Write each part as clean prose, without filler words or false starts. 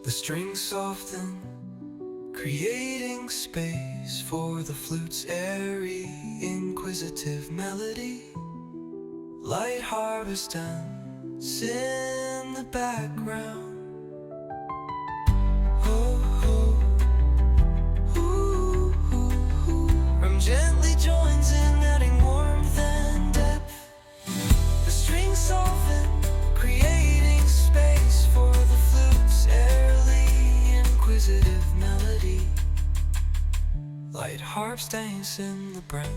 The strings soften, creating space for the flute's airy, inquisitive melody. Light harvest dance in the background. Gently joins in, adding warmth and depth. The strings soften, creating space for the flute's airily inquisitive melody. Light harps dance in the breath.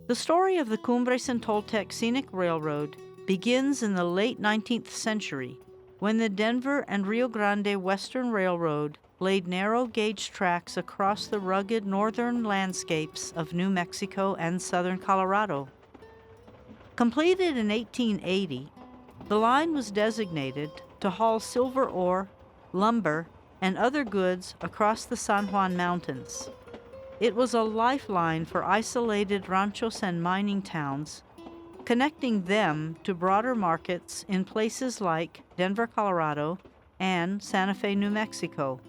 The story of the Cumbres and Toltec Scenic Railroad begins in the late 19th century when the Denver and Rio Grande Western Railroad laid narrow-gauge tracks across the rugged northern landscapes of New Mexico and southern Colorado. Completed in 1880, the line was designated to haul silver ore, lumber, and other goods across the San Juan Mountains. It was a lifeline for isolated ranchos and mining towns, connecting them to broader markets in places like Denver, Colorado, and Santa Fe, New Mexico,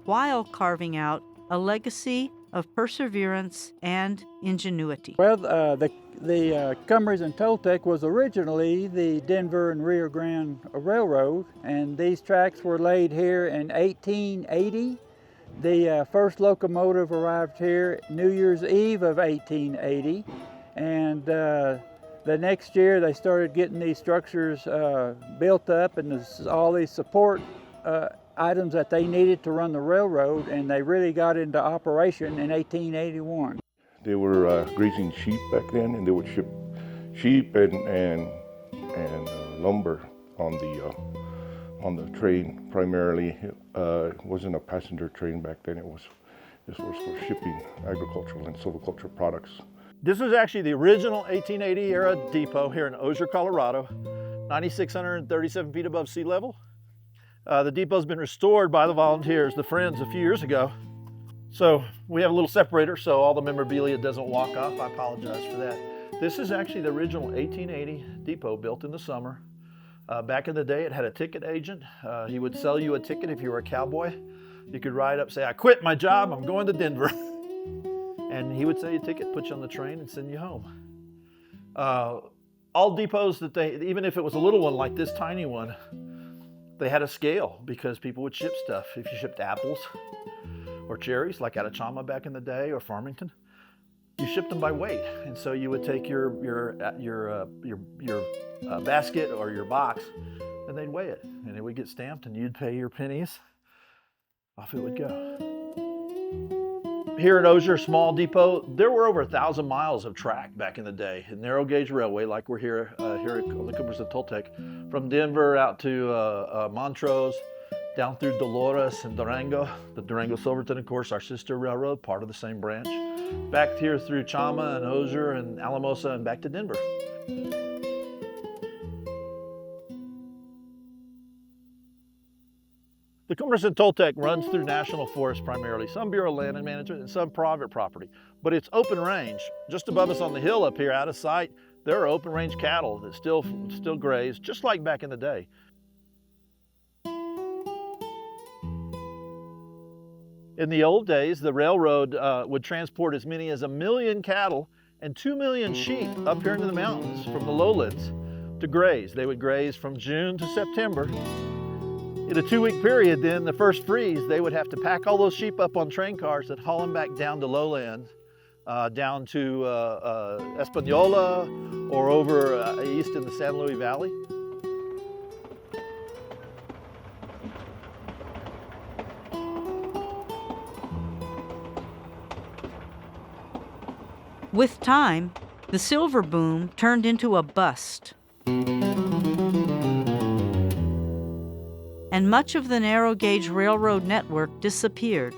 while carving out a legacy of perseverance and ingenuity. Well, the Cumbres and Toltec was originally the Denver and Rio Grande Railroad, and these tracks were laid here in 1880. The first locomotive arrived here New Year's Eve of 1880, and the next year they started getting these structures built up and all these support items that they needed to run the railroad, and they really got into operation in 1881. They were grazing sheep back then, and they would ship sheep and lumber on the train primarily. It wasn't a passenger train back then. This was for shipping agricultural and silviculture products. This was actually the original 1880 era depot here in Osier, Colorado, 9,637 feet above sea level. The depot's been restored by the volunteers, the Friends, a few years ago. So we have a little separator so all the memorabilia doesn't walk off. I apologize for that. This is actually the original 1880 depot built in the summer. Back in the day, it had a ticket agent. He would sell you a ticket if you were a cowboy. You could ride up, say, I quit my job, I'm going to Denver. And he would sell you a ticket, put you on the train, and send you home. All depots that even if it was a little one like this tiny one, they had a scale because people would ship stuff. If you shipped apples or cherries, like out of Chama back in the day, or Farmington, you shipped them by weight. And so you would take your basket or your box, and they'd weigh it, and it would get stamped, and you'd pay your pennies. Off it would go. Here at Osier Small Depot, there were over 1,000 miles of track back in the day, a narrow gauge railway like we're here on the Coopers and Toltec, from Denver out to Montrose, down through Dolores and Durango, the Durango-Silverton, of course, our sister railroad, part of the same branch, back here through Chama and Osier and Alamosa and back to Denver. The Coopers and Toltec runs through national forests primarily, some Bureau of Land Management and some private property. But it's open range. Just above us on the hill up here, out of sight, there are open range cattle that still graze, just like back in the day. In the old days, the railroad would transport as many as 1 million cattle and 2 million sheep up here into the mountains from the lowlands to graze. They would graze from June to September. In a 2-week period, then, the first freeze, they would have to pack all those sheep up on train cars and haul them back down to lowlands, down to Espanola or over east in the San Luis Valley. With time, the silver boom turned into a bust. And much of the narrow-gauge railroad network disappeared.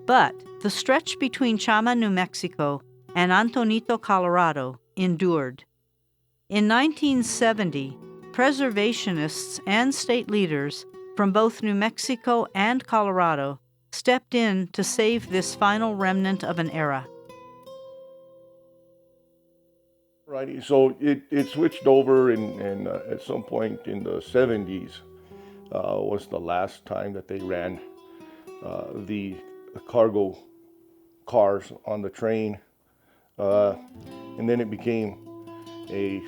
But the stretch between Chama, New Mexico, and Antonito, Colorado, endured. In 1970, preservationists and state leaders from both New Mexico and Colorado stepped in to save this final remnant of an era. Righty, so it switched over and at some point in the 70s was the last time that they ran the cargo cars on the train. And then it became a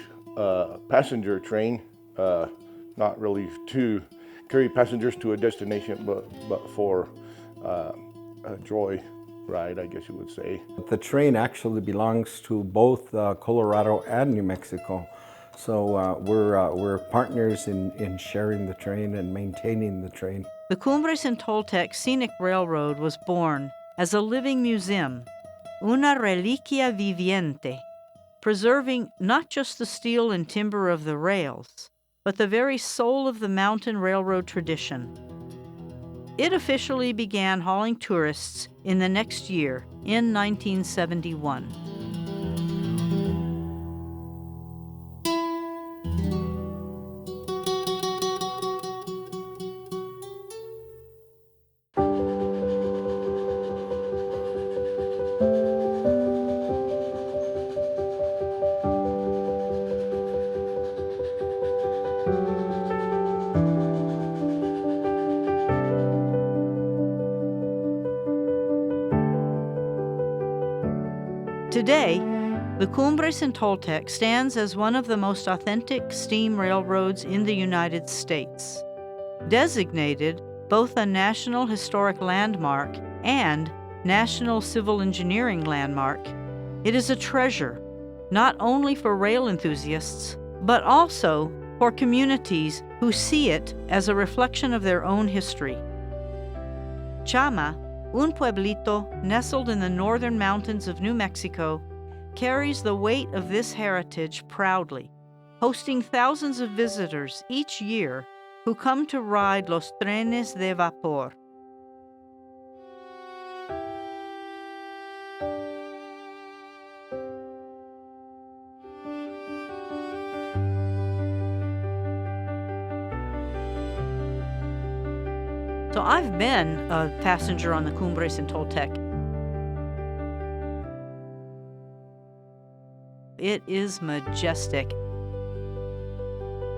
passenger train, not really to carry passengers to a destination, but for a joy ride, I guess you would say. The train actually belongs to both Colorado and New Mexico. So we're partners in sharing the train and maintaining the train. The Cumbres and Toltec Scenic Railroad was born as a living museum, una reliquia viviente, preserving not just the steel and timber of the rails, but the very soul of the mountain railroad tradition. It officially began hauling tourists in the next year, in 1971. Today, the Cumbres and Toltec stands as one of the most authentic steam railroads in the United States. Designated both a National Historic Landmark and National Civil Engineering Landmark, it is a treasure, not only for rail enthusiasts, but also for communities who see it as a reflection of their own history. Chama, un pueblito nestled in the northern mountains of New Mexico, carries the weight of this heritage proudly, hosting thousands of visitors each year who come to ride los trenes de vapor. So I've been a passenger on the Cumbres and Toltec. It is majestic.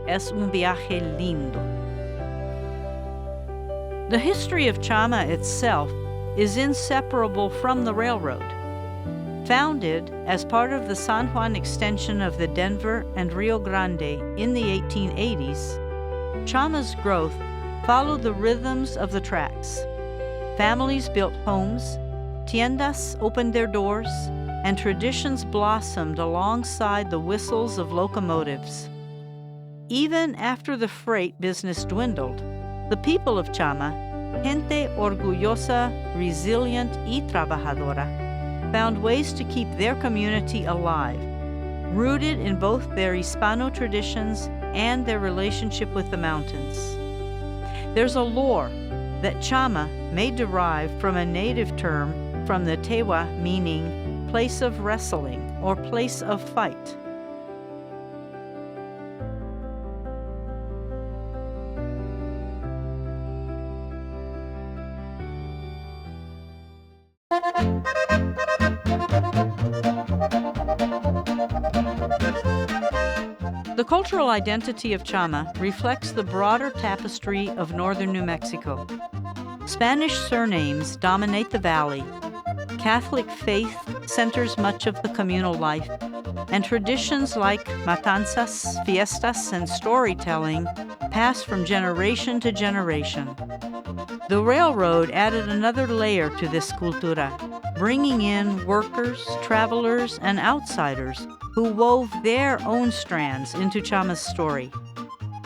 es un viaje lindo. The history of Chama itself is inseparable from the railroad. Founded as part of the San Juan extension of the Denver and Rio Grande in the 1880s, Chama's growth followed the rhythms of the tracks. Families built homes, tiendas opened their doors, and traditions blossomed alongside the whistles of locomotives. Even after the freight business dwindled, the people of Chama, gente orgullosa, resilient y trabajadora, found ways to keep their community alive, rooted in both their Hispano traditions and their relationship with the mountains. There's a lore that Chama may derive from a native term from the Tewa meaning place of wrestling or place of fight. The cultural identity of Chama reflects the broader tapestry of northern New Mexico. Spanish surnames dominate the valley. Catholic faith centers much of the communal life, and traditions like matanzas, fiestas, and storytelling pass from generation to generation. The railroad added another layer to this cultura, bringing in workers, travelers, and outsiders who wove their own strands into Chama's story.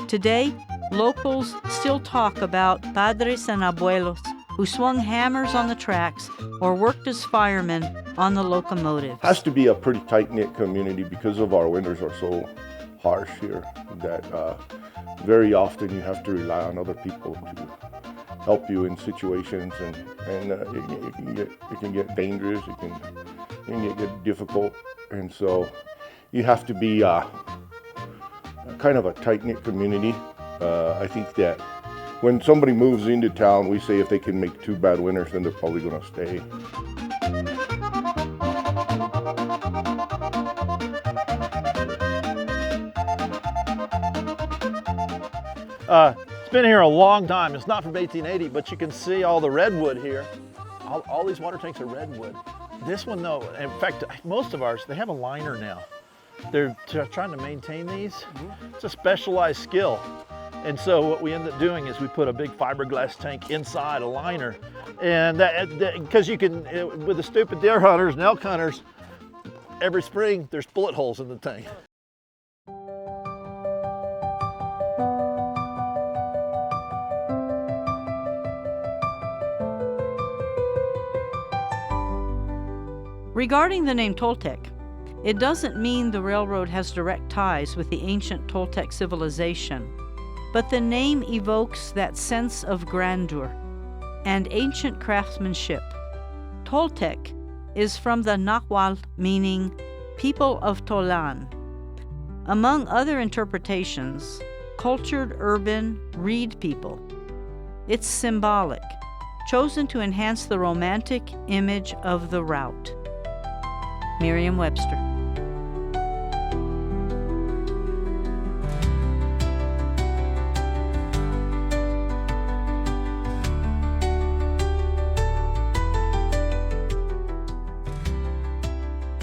Today, locals still talk about padres and abuelos who swung hammers on the tracks or worked as firemen on the locomotives. Has to be a pretty tight-knit community because of our winters are so harsh here that very often you have to rely on other people to help you in situations, and it can get dangerous, it can get difficult, and so you have to be kind of a tight-knit community. I think that when somebody moves into town, we say if they can make 2 bad winters, then they're probably going to stay. It's been here a long time. It's not from 1880, but you can see all the redwood here. All these water tanks are redwood. This one, though, in fact, most of ours, they have a liner now. They're trying to maintain these. It's a specialized skill. And so what we end up doing is we put a big fiberglass tank inside a liner. And because you can, with the stupid deer hunters and elk hunters, every spring there's bullet holes in the tank. Regarding the name Toltec, it doesn't mean the railroad has direct ties with the ancient Toltec civilization, but the name evokes that sense of grandeur and ancient craftsmanship. Toltec is from the Nahuatl meaning people of Tolan. Among other interpretations, cultured urban reed people. It's symbolic, chosen to enhance the romantic image of the route. Merriam-Webster.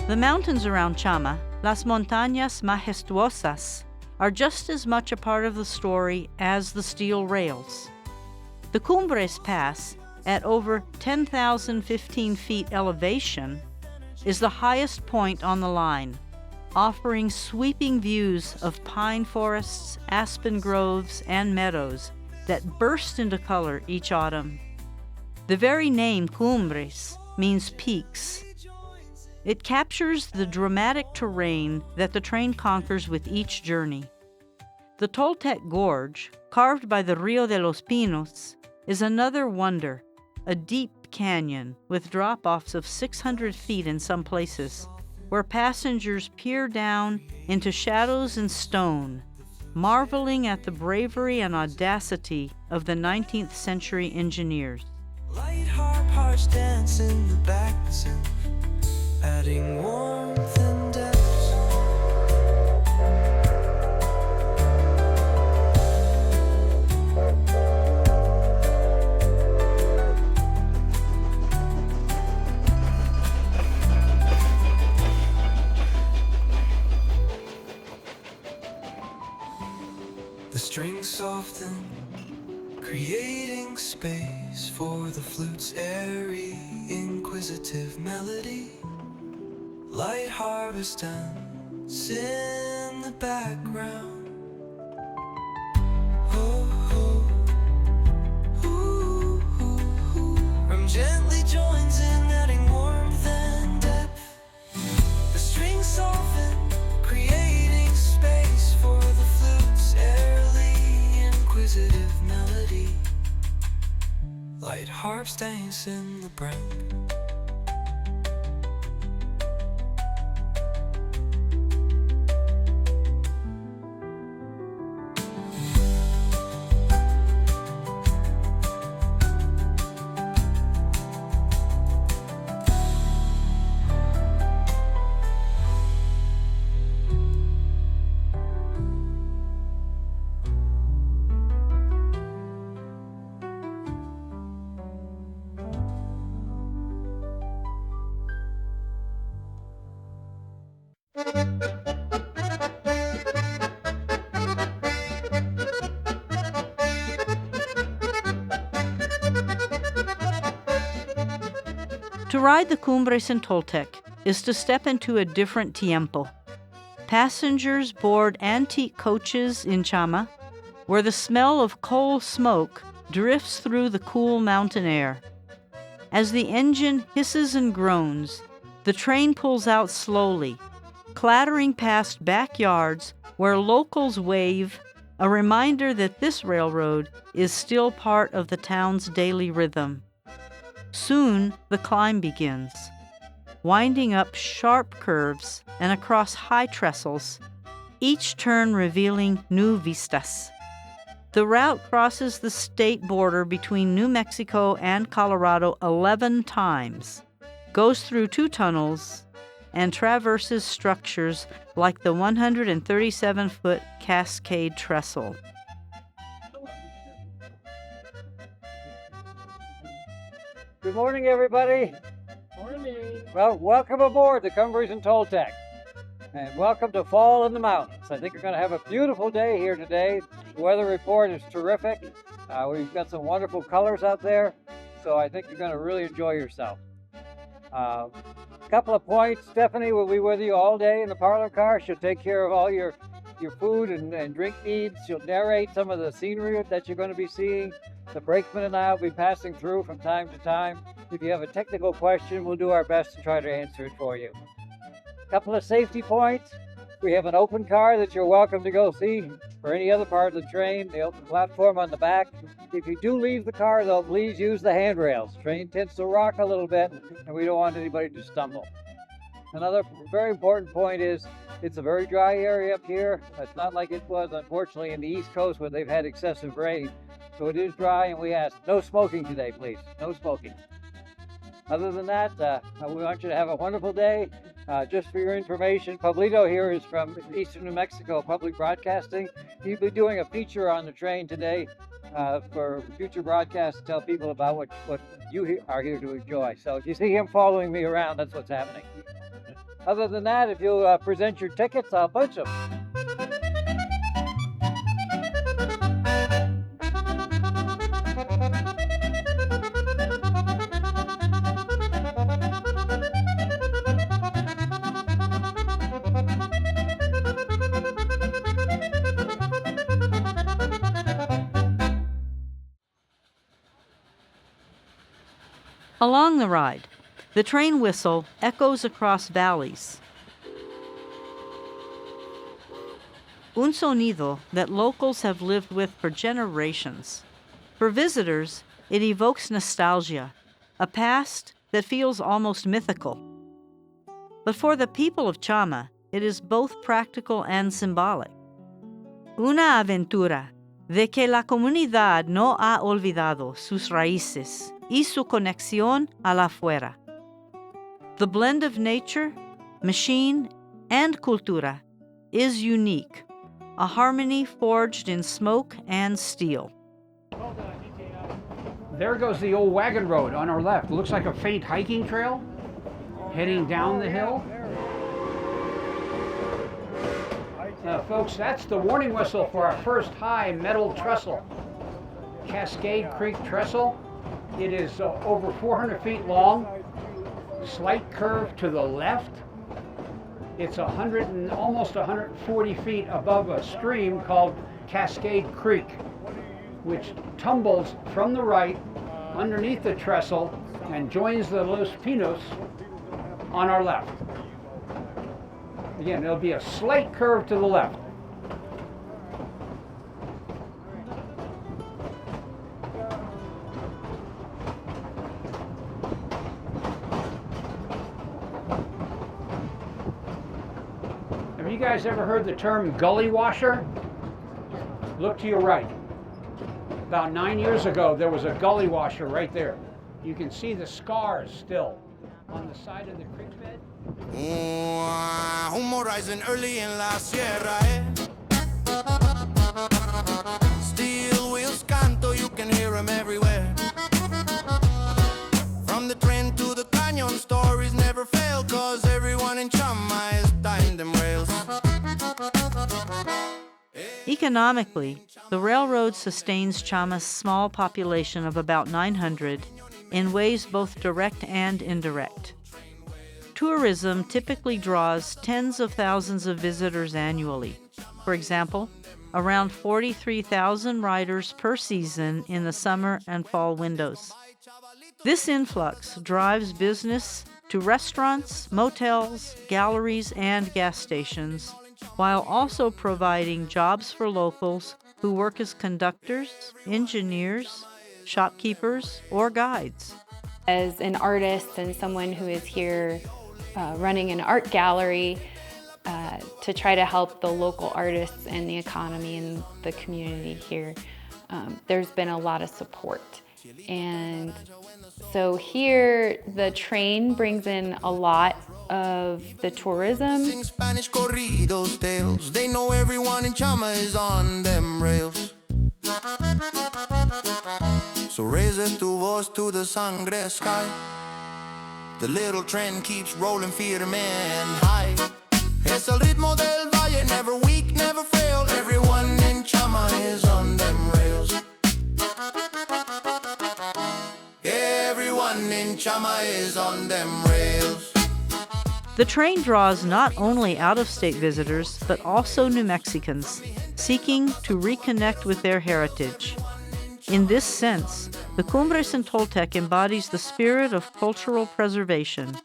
The mountains around Chama, Las Montañas Majestuosas, are just as much a part of the story as the steel rails. The Cumbres Pass, at over 10,015 feet elevation, is the highest point on the line, offering sweeping views of pine forests, aspen groves, and meadows that burst into color each autumn. The very name Cumbres means peaks. It captures the dramatic terrain that the train conquers with each journey. The Toltec Gorge, carved by the Rio de los Pinos, is another wonder, a deep canyon with drop-offs of 600 feet in some places, where passengers peer down into shadows and stone, marveling at the bravery and audacity of the 19th century engineers. Light harp dance in the background, adding warmth and depth. strings soften, creating space for the flute's airy, inquisitive melody. Light harvest dance in the background. Oh, oh, ooh, ooh, ooh. Rum gently joins in, adding warmth and depth. The strings soften, creating space for the flute's airily inquisitive melody. Light harps dance in the brown. To ride the Cumbres in Toltec is to step into a different tiempo. Passengers board antique coaches in Chama, where the smell of coal smoke drifts through the cool mountain air. As the engine hisses and groans, the train pulls out slowly, clattering past backyards where locals wave, a reminder that this railroad is still part of the town's daily rhythm. Soon, the climb begins, winding up sharp curves and across high trestles, each turn revealing new vistas. The route crosses the state border between New Mexico and Colorado 11 times, goes through 2 tunnels, and traverses structures like the 137-foot Cascade Trestle. Good morning, everybody. Morning. Well, welcome aboard the Cumbres and Toltec. And welcome to fall in the mountains. I think you're going to have a beautiful day here today. The weather report is terrific. We've got some wonderful colors out there, so I think you're going to really enjoy yourself. A couple of points. Stephanie will be with you all day in the parlor car. She'll take care of all your food and drink needs. She'll narrate some of the scenery that you're going to be seeing. The brakeman and I will be passing through from time to time. If you have a technical question, we'll do our best to try to answer it for you. A couple of safety points. We have an open car that you're welcome to go see for any other part of the train, the open platform on the back. If you do leave the car, though, please use the handrails. The train tends to rock a little bit, and we don't want anybody to stumble. Another very important point is it's a very dry area up here. It's not like it was, unfortunately, in the East Coast where they've had excessive rain. So it is dry, and we ask no smoking today, please. No smoking. Other than that, we want you to have a wonderful day. Just for your information, Pablito here is from Eastern New Mexico Public Broadcasting. He'll be doing a feature on the train today for future broadcasts to tell people about what you are here to enjoy. So if you see him following me around, that's what's happening. Other than that, if you'll present your tickets, I'll punch them. Along the ride, the train whistle echoes across valleys. Un sonido that locals have lived with for generations. For visitors, it evokes nostalgia, a past that feels almost mythical. But for the people of Chama, it is both practical and symbolic. Una aventura de que la comunidad no ha olvidado sus raíces y su conexión a la fuera. The blend of nature, machine, and cultura is unique, a harmony forged in smoke and steel. There goes the old wagon road on our left. It looks like a faint hiking trail heading down the hill. Folks, that's the warning whistle for our first high metal trestle. Cascade Creek trestle. It is over 400 feet long, slight curve to the left. It's almost 140 feet above a stream called Cascade Creek, which tumbles from the right underneath the trestle and joins the Los Pinos on our left. Again, there'll be a slight curve to the left. Have you guys ever heard the term gully washer? Look to your right. About 9 years ago, there was a gully washer right there. You can see the scars still on the side of the creek bed. Humo rising early in La Sierra, Steel wheels canto, you can hear them everywhere. From the train to the canyon, stories never fail, cause everyone in Chama is tying them rails. Economically, the railroad sustains Chama's small population of about 900 in ways both direct and indirect. Tourism typically draws tens of thousands of visitors annually. For example, around 43,000 riders per season in the summer and fall windows. This influx drives business to restaurants, motels, galleries, and gas stations, while also providing jobs for locals who work as conductors, engineers, shopkeepers, or guides. As an artist and someone who is here running an art gallery to try to help the local artists and the economy and the community here, there's been a lot of support. And so here, the train brings in a lot of the tourism. Sing Spanish corridos tales. They know everyone in Chama is on them rails. So raise tu voz to the sangre sky. The little train keeps rolling firme and high. Es el ritmo del valle, never weak, never fail. Everyone in Chama is on them rails. Everyone in Chama is on them rails. The train draws not only out-of-state visitors, but also New Mexicans seeking to reconnect with their heritage. In this sense, the Cumbres en Toltec embodies the spirit of cultural preservation,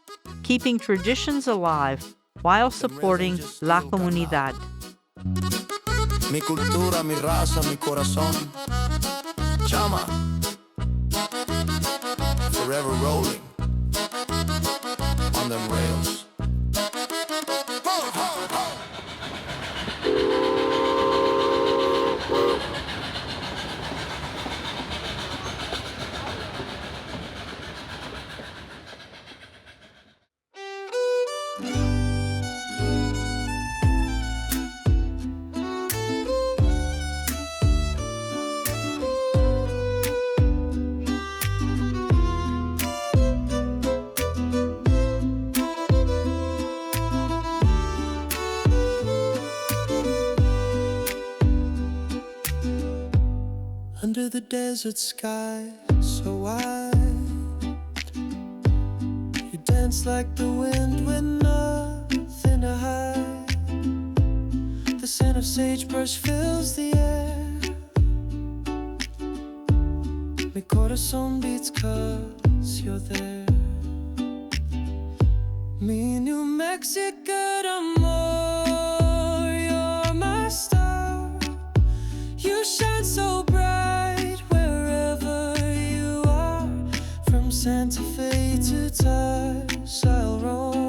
keeping traditions alive while supporting la comunidad. Mi cultura, mi raza, mi corazón. Chama, forever rolling on them rails. Under the desert sky so wide, you dance like the wind with nothing to hide. The scent of sagebrush fills the air. Mi corazón beats 'cause you're there. Mi New Mexican amor, you're my star. You shine so bright wherever you are. From Santa Fe to Tars, I'll roam.